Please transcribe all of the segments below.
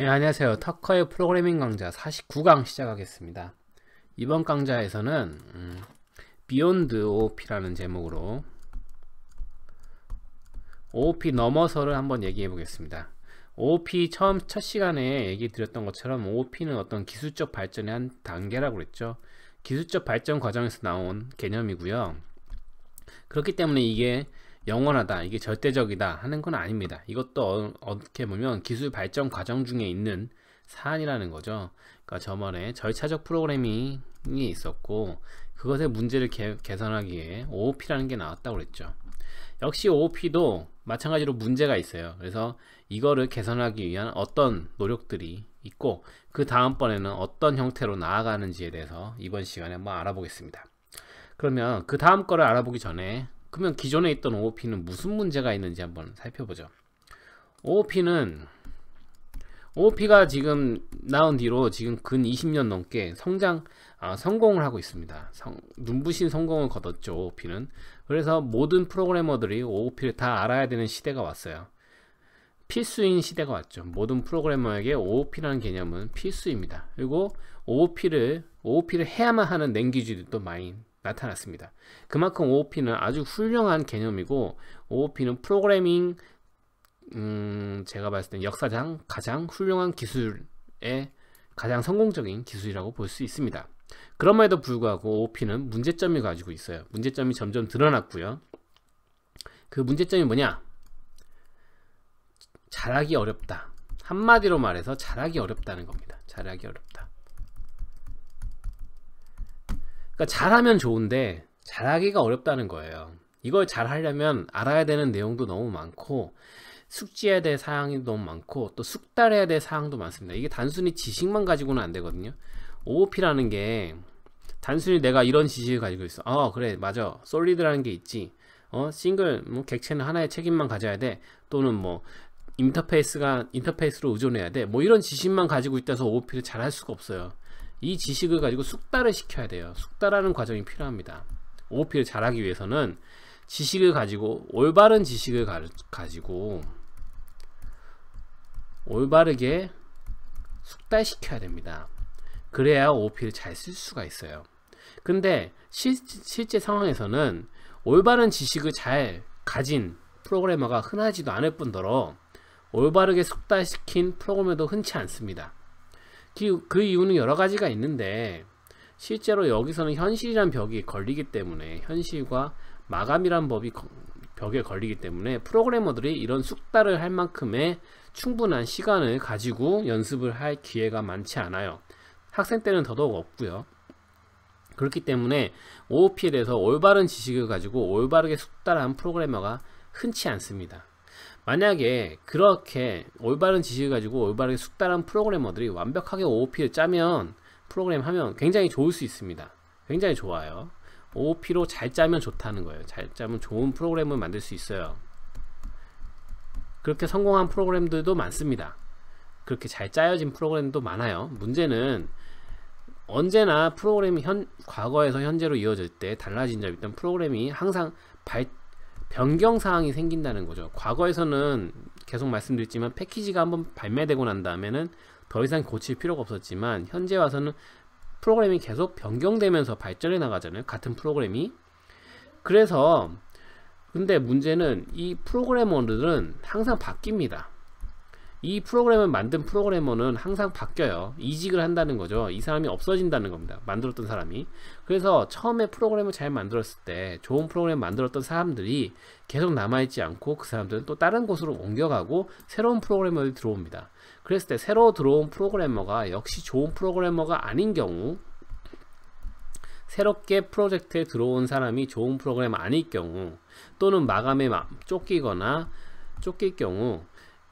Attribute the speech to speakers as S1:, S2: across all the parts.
S1: 네, 안녕하세요. 터커의 프로그래밍 강좌 49강 시작하겠습니다. 이번 강좌에서는 Beyond OOP라는 제목으로 OOP 넘어서를 한번 얘기해 보겠습니다. OOP 첫 시간에 얘기 드렸던 것처럼 OOP는 어떤 기술적 발전의 한 단계라고 그랬죠. 기술적 발전 과정에서 나온 개념이고요. 그렇기 때문에 이게 영원하다, 이게 절대적이다 하는 건 아닙니다. 이것도 어떻게 보면 기술 발전 과정 중에 있는 사안이라는 거죠. 그러니까 저번에 절차적 프로그래밍이 있었고 그것의 문제를 개선하기 위해 OOP라는 게 나왔다고 그랬죠. 역시 OOP도 마찬가지로 문제가 있어요. 그래서 이거를 개선하기 위한 어떤 노력들이 있고 그 다음번에는 어떤 형태로 나아가는지에 대해서 이번 시간에 한번 알아보겠습니다. 그러면 그 다음 거를 알아보기 전에 그러면 기존에 있던 OOP는 무슨 문제가 있는지 한번 살펴보죠. OOP가 지금 나온 뒤로 지금 근 20년 넘게 성공을 하고 있습니다. 눈부신 성공을 거뒀죠. OOP는. 그래서 모든 프로그래머들이 OOP를 다 알아야 되는 시대가 왔어요. 필수인 시대가 왔죠. 모든 프로그래머에게 OOP라는 개념은 필수입니다. 그리고 OOP를 해야만 하는 랭귀지들도 많이 나타났습니다. 그만큼 OOP는 아주 훌륭한 개념이고 OOP는 프로그래밍 제가 봤을 때 역사상 가장 훌륭한 기술의 가장 성공적인 기술이라고 볼 수 있습니다. 그럼에도 불구하고 OOP는 문제점이 가지고 있어요. 문제점이 점점 드러났고요. 그 문제점이 뭐냐? 잘하기 어렵다. 한마디로 말해서 잘하기 어렵다는 겁니다. 잘하기 어렵다. 그러니까 잘하면 좋은데 잘하기가 어렵다는 거예요. 이걸 잘하려면 알아야 되는 내용도 너무 많고 숙지해야 될 사항이 너무 많고 또 숙달해야 될 사항도 많습니다. 이게 단순히 지식만 가지고는 안 되거든요. OOP라는 게 단순히 내가 이런 지식을 가지고 있어. 그래 맞아. 솔리드라는 게 있지. 싱글 객체는 하나의 책임만 가져야 돼. 또는 뭐 인터페이스로 의존해야 돼. 뭐 이런 지식만 가지고 있다서 OOP를 잘 할 수가 없어요. 이 지식을 가지고 숙달을 시켜야 돼요. 숙달하는 과정이 필요합니다. OOP를 잘하기 위해서는 지식을 가지고 올바른 지식을 가지고 올바르게 숙달시켜야 됩니다. 그래야 OOP를 잘 쓸 수가 있어요. 근데 실제 상황에서는 올바른 지식을 잘 가진 프로그래머가 흔하지도 않을 뿐더러 올바르게 숙달시킨 프로그래머도 흔치 않습니다. 그 이유는 여러 가지가 있는데 실제로 여기서는 현실이란 벽이 걸리기 때문에 현실과 마감이란 벽에 걸리기 때문에 프로그래머들이 이런 숙달을 할 만큼의 충분한 시간을 가지고 연습을 할 기회가 많지 않아요. 학생 때는 더더욱 없고요. 그렇기 때문에 OOP에 대해서 올바른 지식을 가지고 올바르게 숙달한 프로그래머가 흔치 않습니다. 만약에 그렇게 올바른 지식을 가지고 올바르게 숙달한 프로그래머들이 완벽하게 OOP를 짜면 프로그램 하면 굉장히 좋을 수 있습니다. 굉장히 좋아요. OOP로 잘 짜면 좋다는 거예요. 잘 짜면 좋은 프로그램을 만들 수 있어요. 그렇게 성공한 프로그램들도 많습니다. 그렇게 잘 짜여진 프로그램도 많아요. 문제는 언제나 프로그램이 과거에서 현재로 이어질 때 달라진 점이 있던 프로그램이 항상 변경 사항이 생긴다는 거죠. 과거에서는 계속 말씀드렸지만 패키지가 한번 발매되고 난 다음에는 더 이상 고칠 필요가 없었지만 현재 와서는 프로그램이 계속 변경되면서 발전해 나가잖아요. 같은 프로그램이. 그래서 근데 문제는 이 프로그래머들은 항상 바뀝니다. 이 프로그램을 만든 프로그래머는 항상 바뀌어요. 이직을 한다는 거죠. 이 사람이 없어진다는 겁니다. 만들었던 사람이. 그래서 처음에 프로그램을 잘 만들었을 때 좋은 프로그램 만들었던 사람들이 계속 남아있지 않고 그 사람들은 또 다른 곳으로 옮겨가고 새로운 프로그래머들이 들어옵니다. 그랬을 때 새로 들어온 프로그래머가 역시 좋은 프로그래머가 아닌 경우, 새롭게 프로젝트에 들어온 사람이 좋은 프로그래머 아닐 경우, 또는 마감에 쫓길 경우,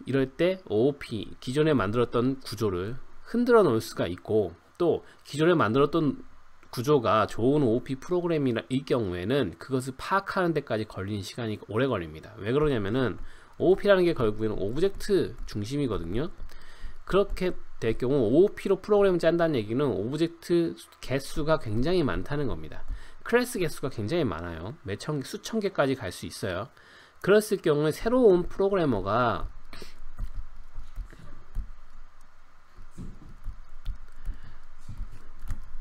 S1: 이럴 때 OOP 기존에 만들었던 구조를 흔들어 놓을 수가 있고, 또 기존에 만들었던 구조가 좋은 OOP 프로그램일 경우에는 그것을 파악하는 데까지 걸리는 시간이 오래 걸립니다. 왜 그러냐면은 OOP라는 게 결국에는 오브젝트 중심이거든요. 그렇게 될 경우 OOP로 프로그램을 짠다는 얘기는 오브젝트 개수가 굉장히 많다는 겁니다. 클래스 개수가 굉장히 많아요. 수천 개까지 갈 수 있어요. 그랬을 경우에 새로운 프로그래머가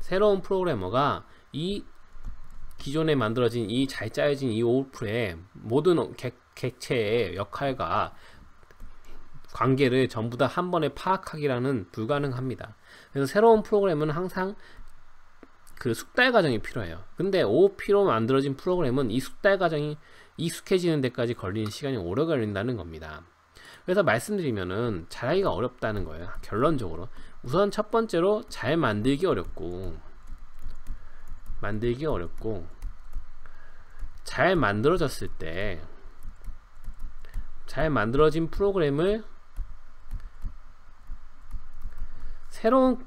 S1: 새로운 프로그래머가 이 기존에 만들어진 이 잘 짜여진 이 OOP의 모든 객체의 역할과 관계를 전부 다 한 번에 파악하기라는 불가능합니다. 그래서 새로운 프로그램은 항상 그 숙달 과정이 필요해요. 근데 OOP로 만들어진 프로그램은 이 숙달 과정이 익숙해지는 데까지 걸리는 시간이 오래 걸린다는 겁니다. 그래서 말씀드리면은 잘하기가 어렵다는 거예요. 결론적으로 우선 첫 번째로 잘 만들기 어렵고 잘 만들어졌을 때 잘 만들어진 프로그램을 새로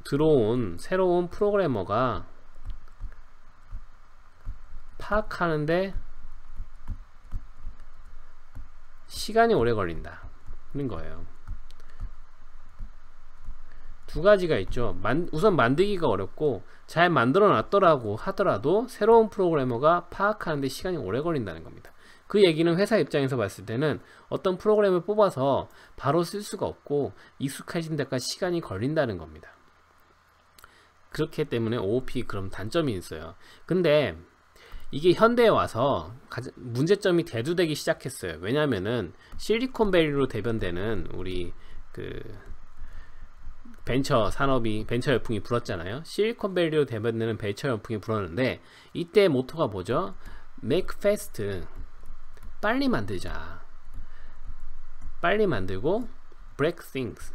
S1: 들어온 새로운 프로그래머가 파악하는데 시간이 오래 걸린다는 거예요. 두 가지가 있죠. 우선 만들기가 어렵고 잘 만들어 놨더라고 하더라도 새로운 프로그래머가 파악하는데 시간이 오래 걸린다는 겁니다. 그 얘기는 회사 입장에서 봤을 때는 어떤 프로그램을 뽑아서 바로 쓸 수가 없고 익숙해진 데까지 시간이 걸린다는 겁니다. 그렇기 때문에 OOP 그럼 단점이 있어요. 근데 이게 현대에 와서 문제점이 대두되기 시작했어요. 왜냐면은 실리콘밸리로 대변되는 우리 그 벤처 산업이, 벤처 열풍이 불었잖아요. 실리콘밸리로 대변되는 벤처 열풍이 불었는데 이때 모토가 뭐죠? Make fast, 빨리 만들자, 빨리 만들고 break things,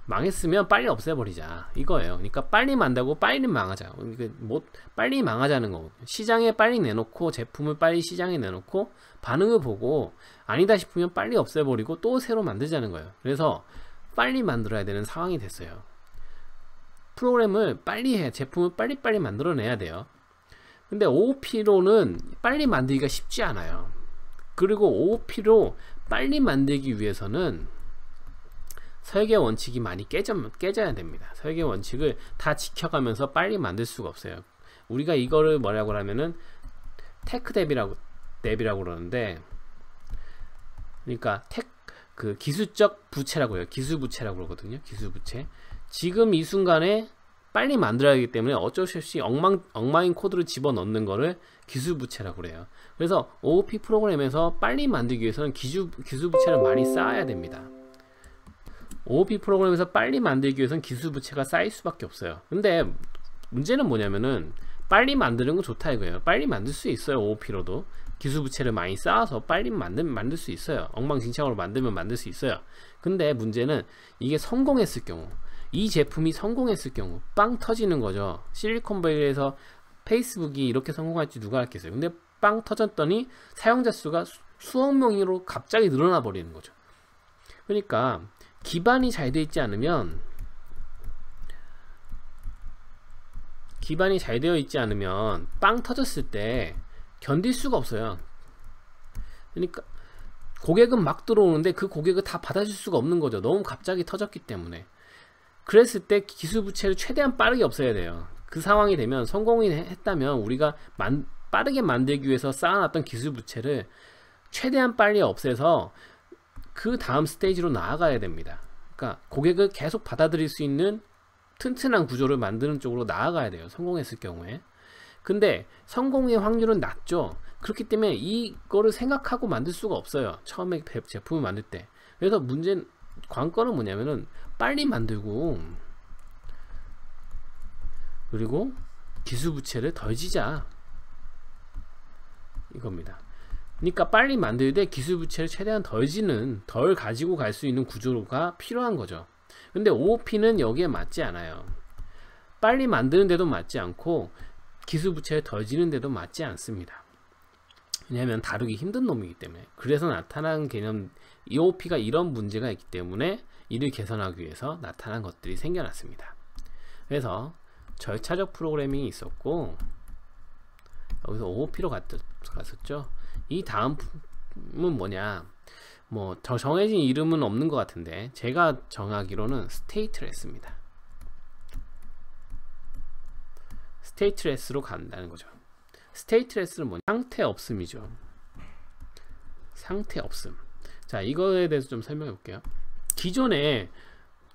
S1: 망했으면 빨리 없애버리자, 이거예요. 그러니까 빨리 만들고 빨리 망하자. 뭐 빨리 망하자는 거거든요. 시장에 빨리 내놓고, 제품을 빨리 시장에 내놓고 반응을 보고 아니다 싶으면 빨리 없애버리고 또 새로 만들자는 거예요. 그래서 빨리 만들어야 되는 상황이 됐어요. 프로그램을 빨리 해, 제품을 빨리빨리 만들어내야 돼요. 근데 OOP로는 빨리 만들기가 쉽지 않아요. 그리고 OOP로 빨리 만들기 위해서는 설계 원칙이 많이 깨져야 됩니다. 설계 원칙을 다 지켜가면서 빨리 만들 수가 없어요. 우리가 이거를 뭐라고 하면은 테크 뎁이라고 그러는데, 그러니까 그 기술적 부채라고 해요. 기술 부채라고 그러거든요. 기술 부채. 지금 이 순간에 빨리 만들어야 하기 때문에 어쩔 수 없이 엉망인 코드를 집어넣는 거를 기술 부채라고 그래요. 그래서 OOP 프로그램에서 빨리 만들기 위해서는 기술 부채를 많이 쌓아야 됩니다. OOP 프로그램에서 빨리 만들기 위해서는 기술 부채가 쌓일 수밖에 없어요. 근데 문제는 뭐냐면은 빨리 만드는 건 좋다 이거예요. 빨리 만들 수 있어요. OOP로도 기술 부채를 많이 쌓아서 빨리 만들 수 있어요. 엉망진창으로 만들 수 있어요. 근데 문제는 이게 성공했을 경우, 이 제품이 성공했을 경우 빵 터지는 거죠. 실리콘밸리에서 페이스북이 이렇게 성공할지 누가 알겠어요. 근데 빵 터졌더니 사용자 수가 수억 명으로 갑자기 늘어나 버리는 거죠. 그러니까 기반이 잘 되어 있지 않으면 빵 터졌을 때 견딜 수가 없어요. 그러니까 고객은 막 들어오는데 그 고객을 다 받아줄 수가 없는 거죠. 너무 갑자기 터졌기 때문에. 그랬을 때 기술 부채를 최대한 빠르게 없애야 돼요. 그 상황이 되면, 성공이 했다면 우리가 빠르게 만들기 위해서 쌓아놨던 기술 부채를 최대한 빨리 없애서 그 다음 스테이지로 나아가야 됩니다. 그러니까 고객을 계속 받아들일 수 있는 튼튼한 구조를 만드는 쪽으로 나아가야 돼요. 성공했을 경우에. 근데 성공의 확률은 낮죠. 그렇기 때문에 이거를 생각하고 만들 수가 없어요. 처음에 제품을 만들 때. 그래서 관건은 뭐냐면은 빨리 만들고, 그리고 기술 부채를 덜 지자, 이겁니다. 그러니까 빨리 만들 때 기술 부채를 최대한 덜 가지고 갈 수 있는 구조가 필요한 거죠. 근데 OOP는 여기에 맞지 않아요. 빨리 만드는 데도 맞지 않고 기술 부채를 덜 지는 데도 맞지 않습니다. 왜냐하면 다루기 힘든 놈이기 때문에. 그래서 나타난 개념, OOP가 이런 문제가 있기 때문에 이를 개선하기 위해서 나타난 것들이 생겨났습니다. 그래서 절차적 프로그래밍이 있었고, 여기서 OOP로 갔었죠. 이 다음은 뭐냐, 뭐 정해진 이름은 없는 것 같은데 제가 정하기로는 스테이트레스입니다. 스테이트레스로 간다는 거죠. 스테이트레스는 뭐냐, 상태 없음이죠. 상태 없음. 자, 이거에 대해서 좀 설명해 볼게요. 기존에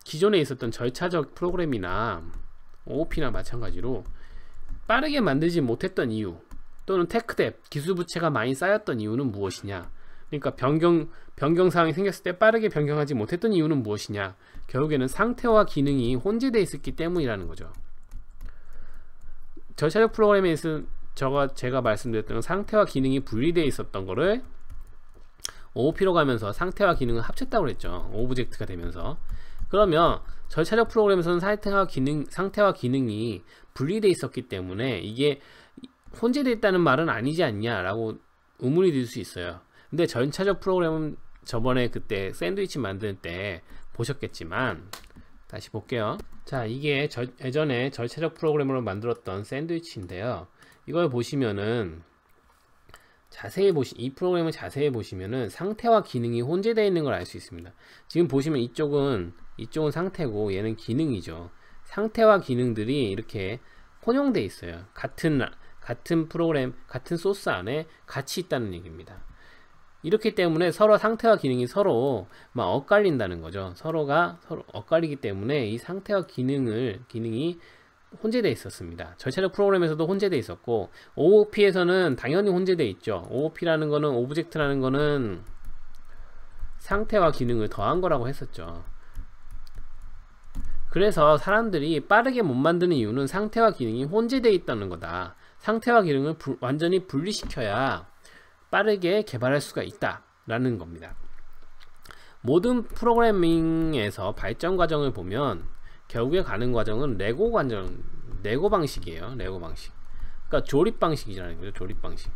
S1: 기존에 있었던 절차적 프로그램이나 OOP나 마찬가지로 빠르게 만들지 못했던 이유, 또는 테크뎁 기술부채가 많이 쌓였던 이유는 무엇이냐. 그러니까 변경 사항이 생겼을 때 빠르게 변경하지 못했던 이유는 무엇이냐. 결국에는 상태와 기능이 혼재되어 있었기 때문이라는 거죠. 절차적 프로그램에서 제가 말씀드렸던 상태와 기능이 분리되어 있었던 거를 OOP로 가면서 상태와 기능을 합쳤다고 그랬죠. 오브젝트가 되면서. 그러면 절차적 프로그램에서는 상태와 기능이 분리되어 있었기 때문에 이게 혼재되어 있다는 말은 아니지 않냐 라고 의문이 들 수 있어요. 근데 절차적 프로그램은 저번에 그때 샌드위치 만들 때 보셨겠지만, 다시 볼게요. 자, 이게 예전에 절차적 프로그램으로 만들었던 샌드위치인데요. 이걸 보시면은 이 프로그램을 자세히 보시면은 상태와 기능이 혼재되어 있는 걸 알 수 있습니다. 지금 보시면 이쪽은 상태고 얘는 기능이죠. 상태와 기능들이 이렇게 혼용되어 있어요. 같은 프로그램, 같은 소스 안에 같이 있다는 얘기입니다. 이렇기 때문에 서로 상태와 기능이 서로 막 엇갈린다는 거죠. 서로가 서로 엇갈리기 때문에 이 상태와 기능이 혼재되어 있었습니다. 절차적 프로그램에서도 혼재되어 있었고, OOP에서는 당연히 혼재되어 있죠. OOP라는 거는, 오브젝트라는 거는 상태와 기능을 더한 거라고 했었죠. 그래서 사람들이 빠르게 못 만드는 이유는 상태와 기능이 혼재되어 있다는 거다. 상태와 기능을 완전히 분리시켜야 빠르게 개발할 수가 있다 라는 겁니다. 모든 프로그래밍에서 발전 과정을 보면 결국에 가는 과정은 레고 방식이에요. 레고 방식. 그러니까 조립 방식이라는 거죠. 조립 방식.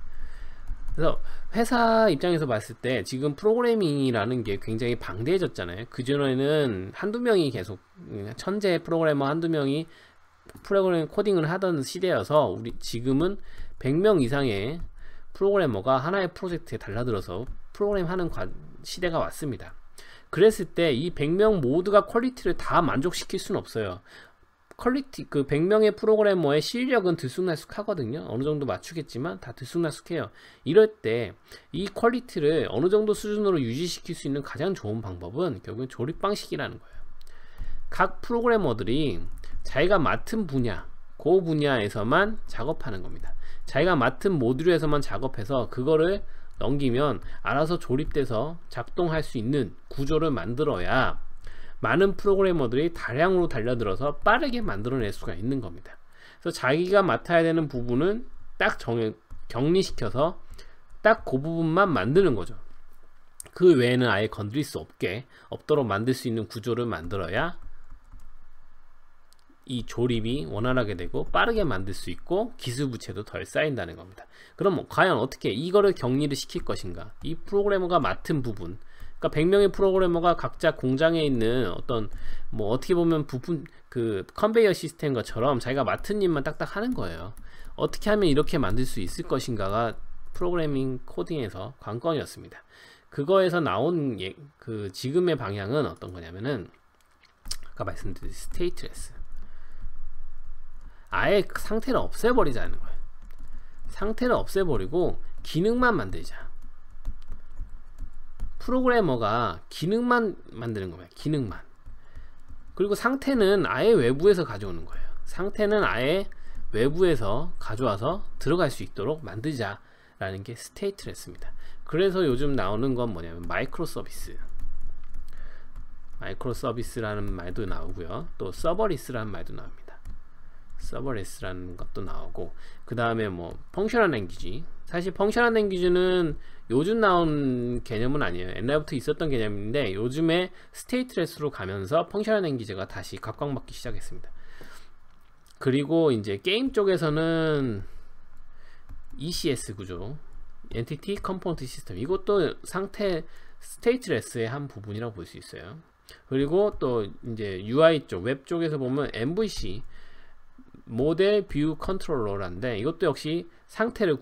S1: 그래서 회사 입장에서 봤을 때 지금 프로그래밍이라는 게 굉장히 방대해졌잖아요. 그전에는 한두 명이 계속 천재 프로그래머 한두 명이 프로그래밍 코딩을 하던 시대여서 지금은 100명 이상의 프로그래머가 하나의 프로젝트에 달라들어서 프로그램 하는 시대가 왔습니다. 그랬을 때 이 100명 모두가 퀄리티를 다 만족시킬 수는 없어요. 그 100명의 프로그래머의 실력은 들쑥날쑥하거든요. 어느 정도 맞추겠지만 다 들쑥날쑥해요. 이럴 때 이 퀄리티를 어느 정도 수준으로 유지시킬 수 있는 가장 좋은 방법은 결국은 조립 방식이라는 거예요. 각 프로그래머들이 자기가 맡은 분야, 그 분야에서만 작업하는 겁니다. 자기가 맡은 모듈에서만 작업해서 그거를 넘기면 알아서 조립돼서 작동할 수 있는 구조를 만들어야 많은 프로그래머들이 다량으로 달려들어서 빠르게 만들어낼 수가 있는 겁니다. 그래서 자기가 맡아야 되는 부분은 딱 격리시켜서 딱 그 부분만 만드는 거죠. 그 외에는 아예 건드릴 수 없도록 만들 수 있는 구조를 만들어야 이 조립이 원활하게 되고 빠르게 만들 수 있고 기술 부채도 덜 쌓인다는 겁니다. 그럼 과연 어떻게 이거를 격리를 시킬 것인가? 이 프로그래머가 맡은 부분, 그러니까 100명의 프로그래머가 각자 공장에 있는 어떤 어떻게 보면 부품 그 컨베이어 시스템 것처럼 자기가 맡은 일만 딱딱 하는 거예요. 어떻게 하면 이렇게 만들 수 있을 것인가가 프로그래밍 코딩에서 관건이었습니다. 그거에서 나온 그 지금의 방향은 어떤 거냐면은 아까 말씀드린 스테이트레스. 아예 상태를 없애버리자는 거예요. 상태를 없애버리고 기능만 만들자. 프로그래머가 기능만 만드는 겁니다. 기능만. 그리고 상태는 아예 외부에서 가져오는 거예요. 상태는 아예 외부에서 가져와서 들어갈 수 있도록 만들자라는 게 스테이트레스입니다. 그래서 요즘 나오는 건 뭐냐면 마이크로 서비스라는 말도 나오고요. 또 서버리스라는 말도 나옵니다. 서버레스라는 것도 나오고, 그 다음에 펑셔널 랭귀지. 사실 펑셔널 랭귀지는 요즘 나온 개념은 아니에요. 옛날부터 있었던 개념인데 요즘에 스테이트레스로 가면서 펑셔널 랭귀지가 다시 각광받기 시작했습니다. 그리고 이제 게임 쪽에서는 ECS 구조, Entity Component System, 이것도 스테이트레스의 한 부분이라고 볼 수 있어요. 그리고 또 이제 UI 쪽, 웹 쪽에서 보면 MVC, 모델 뷰 컨트롤러라는데 이것도 역시 상태를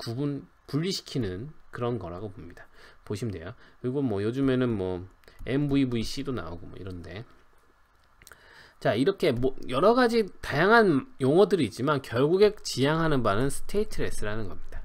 S1: 분리시키는 그런 거라고 봅니다. 보시면 돼요. 그리고 요즘에는 MVVC도 나오고 이런데, 자, 이렇게 여러 가지 다양한 용어들이 있지만 결국에 지향하는 바는 스테이트레스라는 겁니다.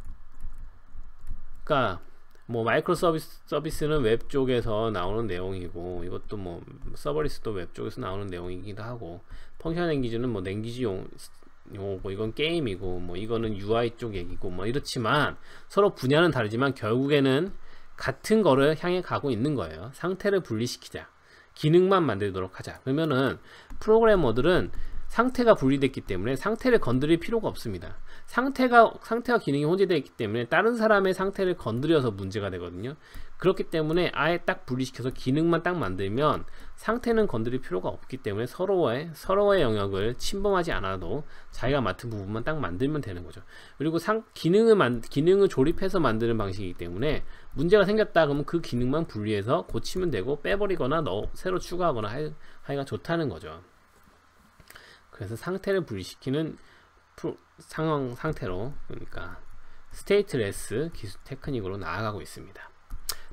S1: 그러니까 뭐 마이크로 서비스는 웹 쪽에서 나오는 내용이고, 이것도 뭐 서버리스도 웹 쪽에서 나오는 내용이기도 하고, 펑셔널 랭귀지는 뭐 랭귀지 용어고, 이건 게임이고, 뭐 이거는 UI 쪽 얘기고, 뭐 이렇지만 서로 분야는 다르지만 결국에는 같은 거를 향해 가고 있는 거예요. 상태를 분리시키자, 기능만 만들도록 하자. 그러면은 프로그래머들은 상태가 분리됐기 때문에 상태를 건드릴 필요가 없습니다. 상태가 기능이 혼재되어 있기 때문에 다른 사람의 상태를 건드려서 문제가 되거든요. 그렇기 때문에 아예 딱 분리시켜서 기능만 딱 만들면 상태는 건드릴 필요가 없기 때문에 서로의 영역을 침범하지 않아도 자기가 맡은 부분만 딱 만들면 되는 거죠. 그리고 기능을 조립해서 만드는 방식이기 때문에 문제가 생겼다 그러면 그 기능만 분리해서 고치면 되고, 빼버리거나 새로 추가하거나 하기가 좋다는 거죠. 그래서 상태를 분리시키는 상태로, 그러니까 스테이트레스 기술 테크닉으로 나아가고 있습니다.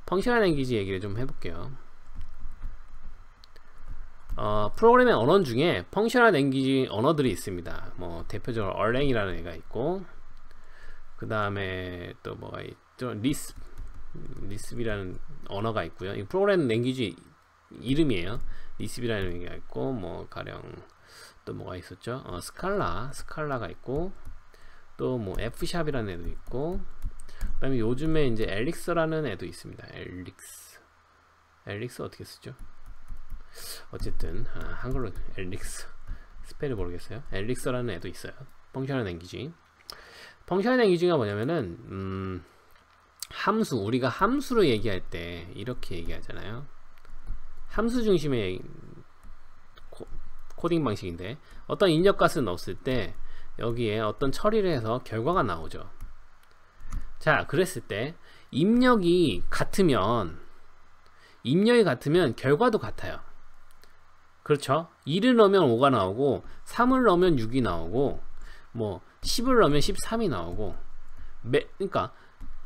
S1: 펑셔널 랭귀지 얘기를 좀 해볼게요. 프로그래밍 언어 중에 펑셔널 랭귀지 언어들이 있습니다. 뭐 대표적으로 얼랭이라는 애가 있고, 그 다음에 또 뭐가 있죠? 리스비라는 언어가 있고요. 이 프로그래밍 랭귀지 이름이에요. 리스비라는 애가 있고, 뭐 가령 또 뭐가 있었죠? 스칼라가 있고, 또 뭐 F샵이라는 애도 있고, 그 다음에 요즘에 이제 엘릭서라는 애도 있습니다. 엘릭서 어떻게 쓰죠? 어쨌든 한글로 엘릭서, 스펠을 모르겠어요. 엘릭서라는 애도 있어요. 펑셔널 랭귀지. 펑셔널 랭귀지가 뭐냐면은 우리가 함수로 얘기할 때 이렇게 얘기하잖아요. 함수 중심의 코딩 방식인데, 어떤 입력값을 넣었을 때 여기에 어떤 처리를 해서 결과가 나오죠. 자, 그랬을 때 입력이 같으면 결과도 같아요. 그렇죠? 1을 넣으면 5가 나오고, 3을 넣으면 6이 나오고, 뭐 10을 넣으면 13이 나오고, 그러니까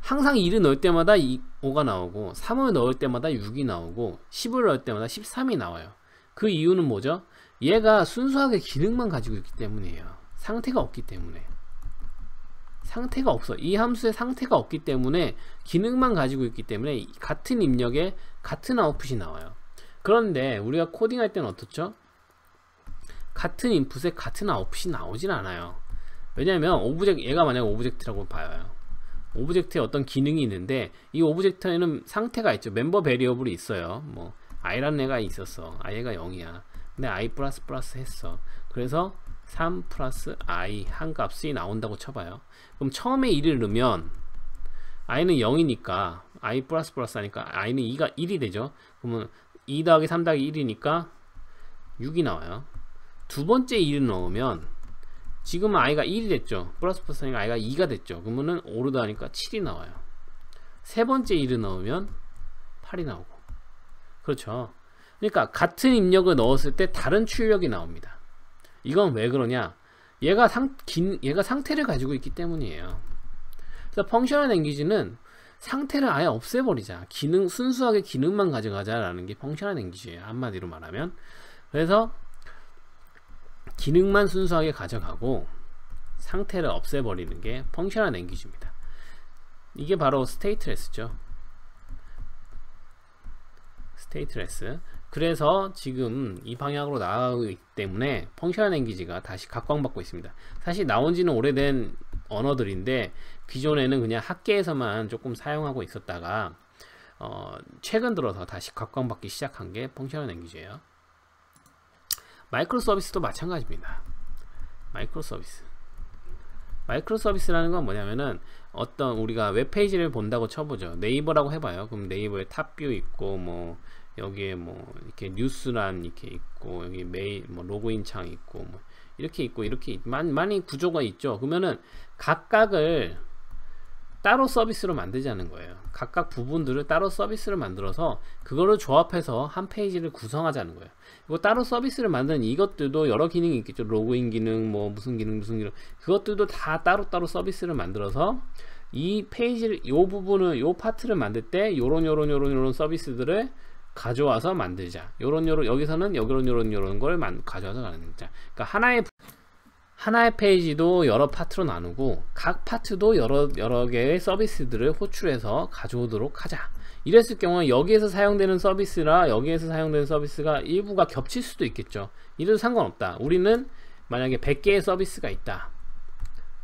S1: 항상 1을 넣을 때마다 5가 나오고, 3을 넣을 때마다 6이 나오고, 10을 넣을 때마다 13이 나와요. 그 이유는 뭐죠? 얘가 순수하게 기능만 가지고 있기 때문이에요. 상태가 없기 때문에. 상태가 없어. 이 함수에 상태가 없기 때문에, 기능만 가지고 있기 때문에 같은 입력에 같은 아웃풋이 나와요. 그런데 우리가 코딩할 때는 어떻죠? 같은 인풋에 같은 아웃풋이 나오진 않아요. 왜냐하면 얘가 만약에 오브젝트라고 봐요. 오브젝트에 어떤 기능이 있는데, 이 오브젝트에는 상태가 있죠. 멤버 베리어블이 있어요. 뭐 i라는 애가 있었어. i가 0이야. 근데 i++ 했어. 그래서 3 플러스 i 한 값이 나온다고 쳐봐요. 그럼 처음에 1을 넣으면 i는 0이니까 i++ 하니까 i는 1이 되죠. 그러면 2 더하기 3 더하기 1이니까 6이 나와요. 두 번째 1을 넣으면 지금 i가 1이 됐죠. 플러스 하니까 i가 2가 됐죠. 그러면은 5로 더하니까 7이 나와요. 세 번째 1을 넣으면 8이 나오고. 그렇죠. 그러니까 같은 입력을 넣었을 때 다른 출력이 나옵니다. 이건 왜 그러냐? 얘가 상태를 가지고 있기 때문이에요. 그래서 펑셔널 랭귀지는 상태를 아예 없애버리자. 순수하게 기능만 가져가자라는 게 펑셔널 랭귀지예요. 한마디로 말하면. 그래서 기능만 순수하게 가져가고 상태를 없애버리는 게 펑셔널 랭귀지입니다. 이게 바로 스테이트레스죠. 스테이트레스. 그래서 지금 이 방향으로 나아가고 있기 때문에 펑셔널 랭귀지가 다시 각광받고 있습니다. 사실 나온 지는 오래된 언어들인데, 기존에는 그냥 학계에서만 조금 사용하고 있었다가 최근 들어서 다시 각광받기 시작한 게 펑셔널 랭귀지예요. 마이크로 서비스도 마찬가지입니다. 마이크로 서비스라는 건 뭐냐면은, 어떤 우리가 웹페이지를 본다고 쳐보죠. 네이버라고 해봐요. 그럼 네이버에 탑뷰 있고, 뭐 여기에 뭐 이렇게 뉴스란 이렇게 있고, 여기 메일 뭐 로그인 창 있고, 뭐 이렇게 있고, 이렇게 많이 구조가 있죠. 그러면은 각각을 따로 서비스로 만들자는 거예요. 각각 부분들을 따로 서비스를 만들어서 그거를 조합해서 한 페이지를 구성하자는 거예요. 그리고 따로 서비스를 만드는 이것들도 여러 기능이 있겠죠. 로그인 기능, 뭐 무슨 기능, 그것들도 다 따로따로 서비스를 만들어서 이 페이지를, 요 부분을, 요 파트를 만들 때 요런 서비스들을 가져와서 만들자. 여기서는 요런 걸 가져와서 만들자. 그러니까 하나의 하나의 페이지도 여러 파트로 나누고 각 파트도 여러 개의 서비스들을 호출해서 가져오도록 하자. 이랬을 경우에 여기에서 사용되는 서비스라 여기에서 사용되는 서비스가 일부가 겹칠 수도 있겠죠. 이래도 상관없다. 우리는 만약에 100개의 서비스가 있다.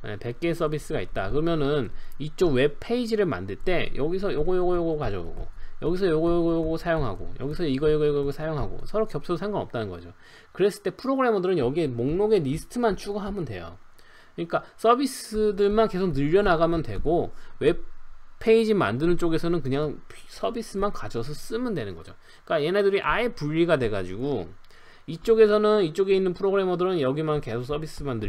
S1: 100개의 서비스가 있다. 그러면은 이쪽 웹 페이지를 만들 때 여기서 요거 가져오고 여기서 요거 사용하고 여기서 이거 사용하고 서로 겹쳐도 상관없다는 거죠. 그랬을 때 프로그래머들은 여기에 목록에 리스트만 추가하면 돼요. 그러니까 서비스들만 계속 늘려나가면 되고 웹 페이지 만드는 쪽에서는 그냥 서비스만 가져서 쓰면 되는 거죠. 그러니까 얘네들이 아예 분리가 돼 가지고 이쪽에서는 이쪽에 있는 프로그래머들은 여기만 계속 서비스만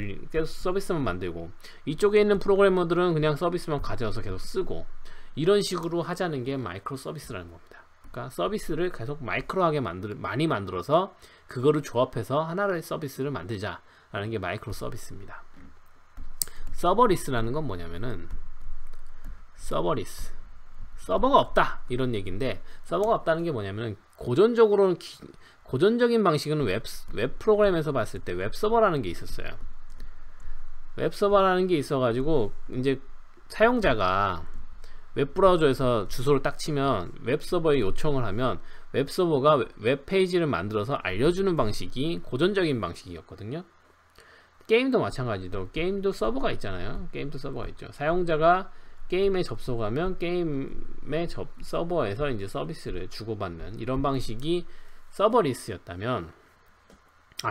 S1: 만들고 이쪽에 있는 프로그래머들은 그냥 서비스만 가져와서 계속 쓰고 이런 식으로 하자는 게 마이크로 서비스라는 겁니다. 그러니까 서비스를 계속 마이크로하게 많이 만들어서 그거를 조합해서 하나의 서비스를 만들자라는 게 마이크로 서비스입니다. 서버리스라는 건 뭐냐면은 서버가 없다 이런 얘기인데, 서버가 없다는 게 뭐냐면 고전적인 방식은 웹 프로그램에서 봤을 때 웹서버라는 게 있었어요. 웹서버라는 게 있어가지고 이제 사용자가 웹브라우저에서 주소를 딱 치면 웹서버에 요청을 하면 웹서버가 웹페이지를 만들어서 알려주는 방식이 고전적인 방식이었거든요. 게임도 마찬가지로 게임도 서버가 있잖아요. 게임도 서버가 있죠. 사용자가 게임에 접속하면 게임의 서버에서 이제 서비스를 주고받는 이런 방식이 서버리스였다면,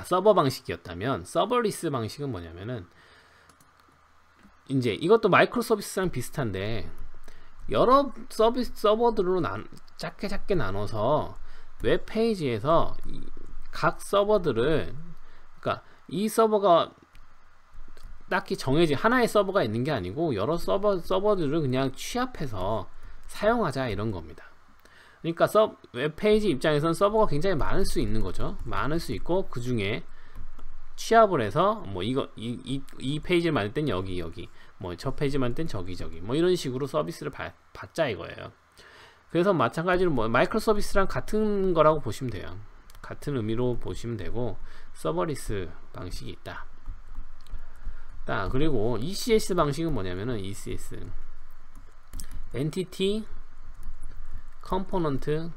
S1: 서버 방식이었다면, 서버리스 방식은 뭐냐면은 이제 이것도 마이크로 서비스랑 비슷한데 여러 서버들로 작게 나눠서 웹 페이지에서 각 서버들을, 그러니까 이 서버가 딱히 정해진 하나의 서버가 있는 게 아니고 여러 서버들을 그냥 취합해서 사용하자 이런 겁니다. 그러니까 웹페이지 입장에서는 서버가 굉장히 많을 수 있는 거죠. 많을 수 있고 그 중에 취합을 해서 뭐 이 페이지를 만들 땐 여기 뭐 저 페이지 만들 땐 저기 뭐 이런 식으로 서비스를 받자 이거예요. 그래서 마찬가지로 뭐 마이크로 서비스랑 같은 거라고 보시면 돼요. 같은 의미로 보시면 되고 서버리스 방식이 있다. 그리고 ECS 방식은 뭐냐면은 ECS Entity Component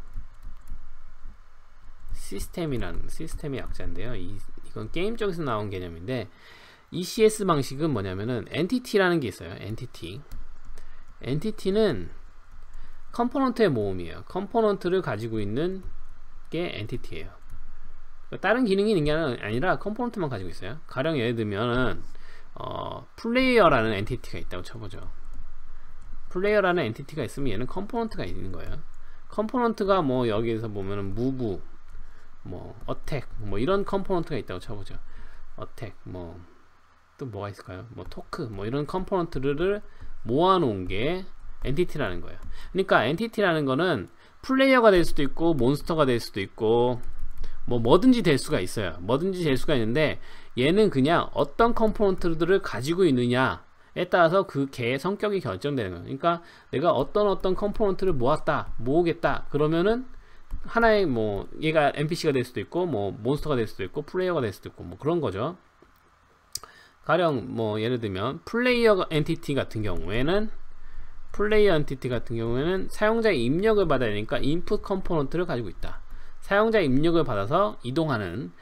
S1: System이라는 시스템의 약자인데요. 이건 게임 쪽에서 나온 개념인데, ECS 방식은 뭐냐면은 Entity라는 게 있어요. Entity는 컴포넌트의 모음이에요. 컴포넌트를 가지고 있는 게 Entity예요. 다른 기능이 있는 게 아니라 컴포넌트만 가지고 있어요. 가령 예를 들면은 플레이어라는 엔티티가 있다고 쳐보죠. 플레이어라는 엔티티가 있으면 얘는 컴포넌트가 있는 거예요. 컴포넌트가 뭐 여기에서 보면은 무브, 뭐 어택, 뭐 이런 컴포넌트가 있다고 쳐보죠. 어택, 뭐 또 뭐가 있을까요? 뭐 토크, 뭐 이런 컴포넌트를 모아놓은 게 엔티티라는 거예요. 그러니까 엔티티라는 거는 플레이어가 될 수도 있고 몬스터가 될 수도 있고 뭐 뭐든지 될 수가 있어요. 뭐든지 될 수가 있는데 얘는 그냥 어떤 컴포넌트들을 가지고 있느냐에 따라서 그 개의 성격이 결정되는 거예요. 그러니까 내가 어떤 컴포넌트를 모으겠다 그러면은 하나의 뭐 얘가 NPC가 될 수도 있고 뭐 몬스터가 될 수도 있고 플레이어가 될 수도 있고 뭐 그런 거죠. 가령 뭐 예를 들면 플레이어 엔티티 같은 경우에는 사용자의 입력을 받아야 되니까 인풋 컴포넌트를 가지고 있다. 사용자의 입력을 받아서 이동하는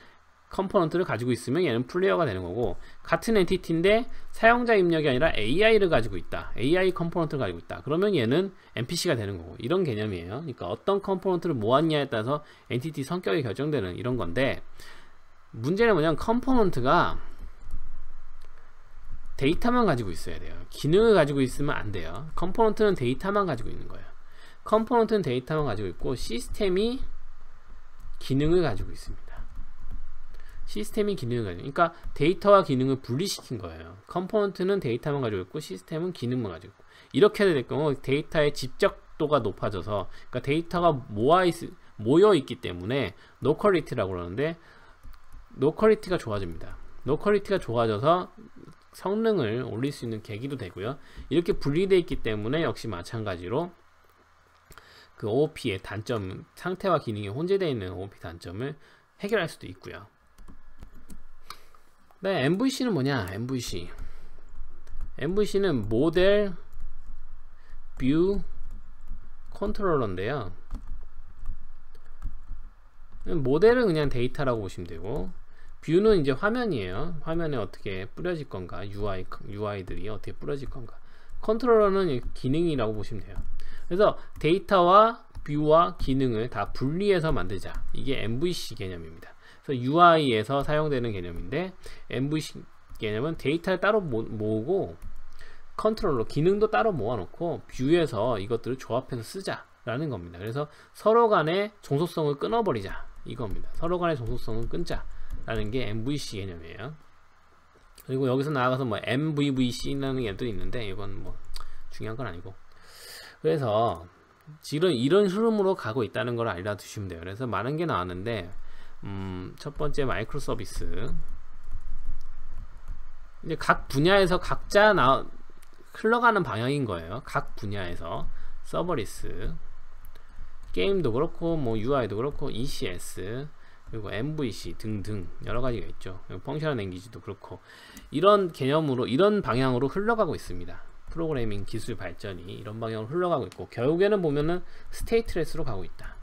S1: 컴포넌트를 가지고 있으면 얘는 플레이어가 되는 거고, 같은 엔티티인데 사용자 입력이 아니라 AI를 가지고 있다. AI 컴포넌트를 가지고 있다. 그러면 얘는 NPC가 되는 거고, 이런 개념이에요. 그러니까 어떤 컴포넌트를 모았냐에 따라서 엔티티 성격이 결정되는 이런 건데, 문제는 뭐냐면 컴포넌트가 데이터만 가지고 있어야 돼요. 기능을 가지고 있으면 안 돼요. 컴포넌트는 데이터만 가지고 있는 거예요. 컴포넌트는 데이터만 가지고 있고 시스템이 기능을 가지고 있습니다. 그러니까 데이터와 기능을 분리시킨 거예요. 컴포넌트는 데이터만 가지고 있고 시스템은 기능만 가지고 있고, 이렇게 될 경우 데이터의 집적도가 높아져서, 그러니까 데이터가 모여 있기 때문에 노퀄리티라고 그러는데, 노퀄리티가 좋아집니다. 노퀄리티가 좋아져서 성능을 올릴 수 있는 계기도 되고요. 이렇게 분리되어 있기 때문에 역시 마찬가지로 그 OOP의 단점, 상태와 기능이 혼재되어 있는 OOP 단점을 해결할 수도 있고요. 네, MVC는 뭐냐? MVC는 모델 뷰 컨트롤러인데요. 모델은 그냥 데이터라고 보시면 되고, 뷰는 이제 화면이에요. 화면에 어떻게 뿌려질 건가, UI들이 어떻게 뿌려질 건가. 컨트롤러는 기능이라고 보시면 돼요. 그래서 데이터와 뷰와 기능을 다 분리해서 만들자. 이게 MVC 개념입니다. 그래서 UI에서 사용되는 개념인데, MVC 개념은 데이터를 따로 모으고, 컨트롤러 기능도 따로 모아놓고 뷰에서 이것들을 조합해서 쓰자라는 겁니다. 그래서 서로 간의 종속성을 끊어버리자 이겁니다. 서로 간의 종속성을 끊자라는 게 MVC 개념이에요. 그리고 여기서 나아가서 뭐 MVVC라는 애도 있는데 이건 뭐 중요한 건 아니고, 그래서 지금 이런 흐름으로 가고 있다는 걸 알아두시면 돼요. 그래서 많은 게 나왔는데, 첫 번째 마이크로 서비스, 이제 각 분야에서 각자 흘러가는 방향인 거예요. 각 분야에서 서버리스, 게임도 그렇고 뭐 UI도 그렇고 ECS, 그리고 MVC 등등 여러 가지가 있죠. 펑셔널 랭귀지도 그렇고, 이런 개념으로 이런 방향으로 흘러가고 있습니다. 프로그래밍 기술 발전이 이런 방향으로 흘러가고 있고, 결국에는 보면은 스테이트레스로 가고 있다.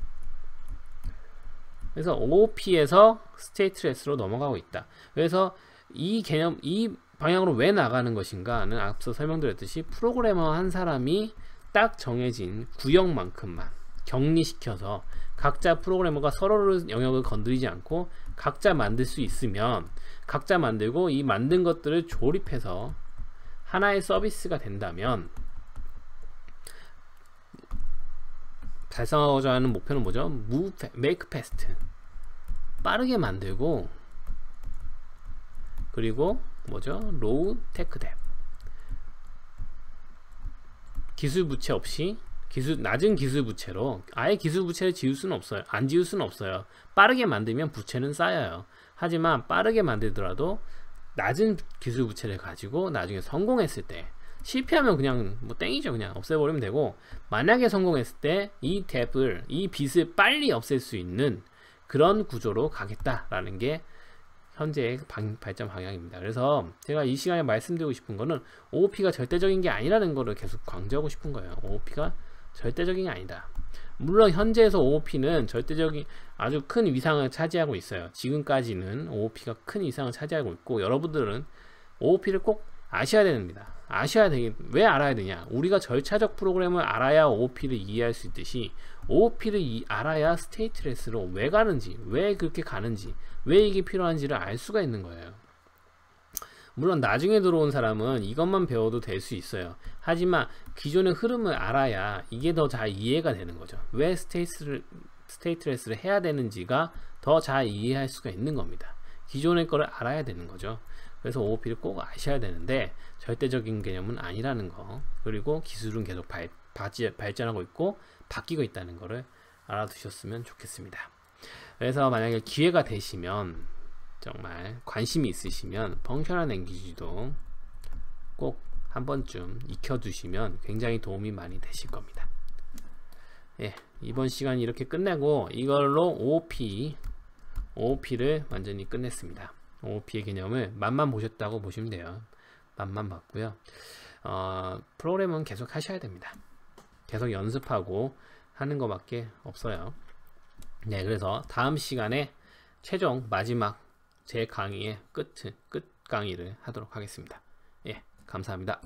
S1: 그래서 OOP에서 스테이트레스로 넘어가고 있다. 그래서 이 개념, 이 방향으로 왜 나가는 것인가는 앞서 설명드렸듯이 프로그래머 한 사람이 딱 정해진 구역만큼만 격리시켜서 각자 프로그래머가 서로를 영역을 건드리지 않고 각자 만들 수 있으면 각자 만들고, 이 만든 것들을 조립해서 하나의 서비스가 된다면 달성하고자 하는 목표는 뭐죠? make fast, 빠르게 만들고, 그리고 뭐죠? low tech debt, 기술 부채 없이, 낮은 기술 부채로, 아예 기술 부채를 지울 수는 없어요. 안 지울 수는 없어요. 빠르게 만들면 부채는 쌓여요. 하지만 빠르게 만들더라도 낮은 기술 부채를 가지고 나중에 성공했을 때, 실패하면 그냥 뭐 땡이죠. 그냥 없애버리면 되고, 만약에 성공했을 때 이 뎁을, 이 빚을 빨리 없앨 수 있는 그런 구조로 가겠다라는 게 현재의 발전 방향입니다. 그래서 제가 이 시간에 말씀드리고 싶은 거는 OOP가 절대적인 게 아니라는 거를 계속 강조하고 싶은 거예요. OOP가 절대적인 게 아니다. 물론 현재에서 OOP는 절대적인 아주 큰 위상을 차지하고 있어요. 지금까지는 OOP가 큰 위상을 차지하고 있고, 여러분들은 OOP를 꼭 아셔야 됩니다. 왜 알아야 되냐? 우리가 절차적 프로그램을 알아야 OOP를 이해할 수 있듯이, OOP를 알아야 스테이트레스로 왜 가는지, 왜 그렇게 가는지, 왜 이게 필요한지를 알 수가 있는 거예요. 물론 나중에 들어온 사람은 이것만 배워도 될 수 있어요. 하지만 기존의 흐름을 알아야 이게 더 잘 이해가 되는 거죠. 왜 스테이트레스를 해야 되는지가 더 잘 이해할 수가 있는 겁니다. 기존의 거를 알아야 되는 거죠. 그래서 OOP를 꼭 아셔야 되는데, 절대적인 개념은 아니라는 거, 그리고 기술은 계속 발전하고 있고 바뀌고 있다는 거를 알아두셨으면 좋겠습니다. 그래서 만약에 기회가 되시면, 정말 관심이 있으시면 펑셔널 랭귀지도 꼭 한 번쯤 익혀두시면 굉장히 도움이 많이 되실 겁니다. 예, 이번 시간 이렇게 끝내고, 이걸로 OOP를 완전히 끝냈습니다. OOP의 개념을 맛만 보셨다고 보시면 돼요. 맛만 봤고요. 프로그램은 계속 하셔야 됩니다. 계속 연습하고 하는 것밖에 없어요. 네, 그래서 다음 시간에 최종 마지막 제 강의의 끝 강의를 하도록 하겠습니다. 예, 감사합니다.